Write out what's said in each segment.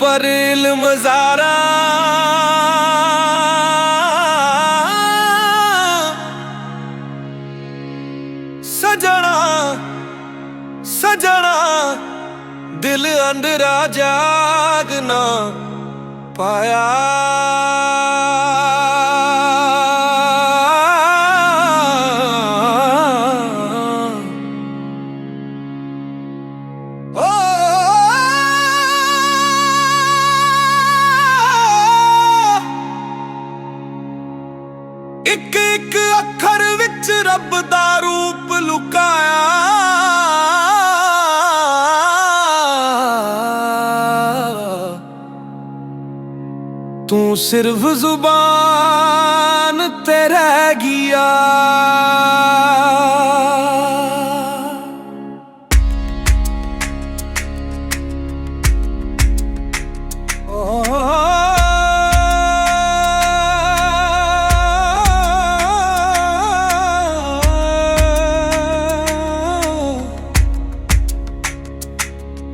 पर इल्म ज़ारा सजना सजना दिल अंदरा जाग ना पाया। एक एक अखर विच रब दा रूप लुकाया। तू सिर्फ जुबान ते रह गया।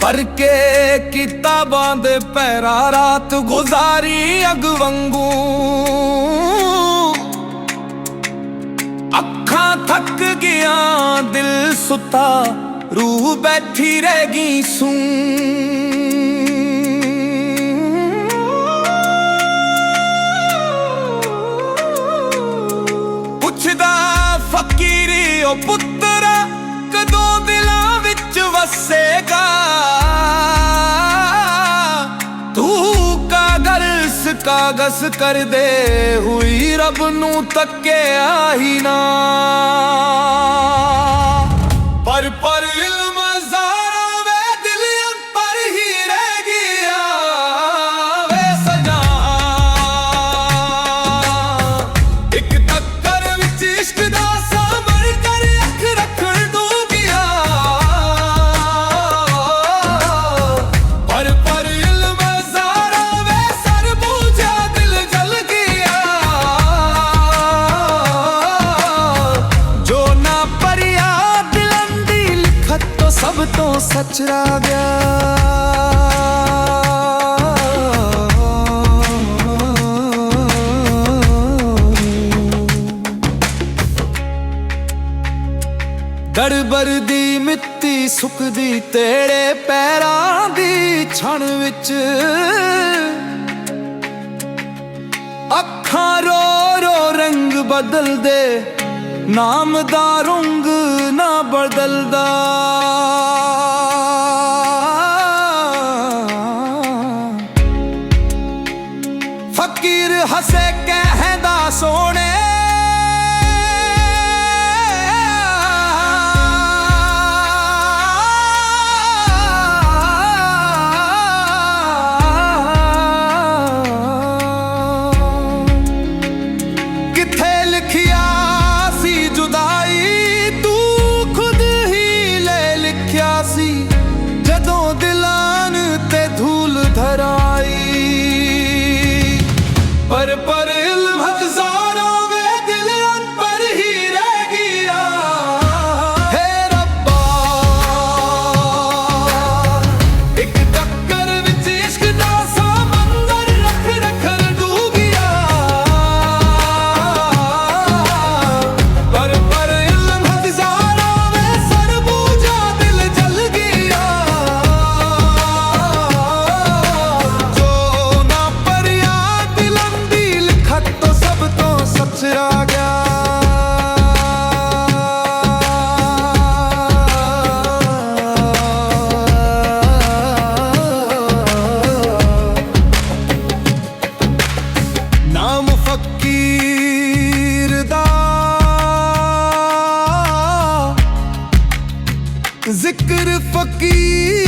पर के किताबां दे पैरा रात गुजारी अग वंगू। अखां थक गया दिल सुता रूह बैठी रहेगी सूं। पुछदा फकीरी ओ पुत्तरा कदों दिलां विच वसेगा। कागज कर दे हुई रब नू तके आही ना। पर इल्म ज़ारा वे दिल पर ही रह गया। वे सजा एक टक्कर विच इश्क दा साबर कर अख रखण दू गया। पर इल्म ज़ारा वे सर बूझा दिल जल गया। जो ना परिया दिलन दी लिखत तो सब तो सच रह गया। दरबर दी मिट्टी सुकदी तेरे पैरां दी छण विच। अखां रो रो रंग बदल दे नाम दा रंग ना बदलदा। फकीर हसे कहदा सोने जदों दिलान ते धूल धराई। पर इल्म ज़ारा वे दिल पर ही रह गया। हे रब्बा एक टक्कर विच इश्क दा समंदर रख रखण डू गया। पर इल्म ज़ारा वे सर बूझा दिल जल गया। जो ना परिया दिलन दी लिखत तो सब तो सच रह गया। नाम फकीर दा जिक्र फकीर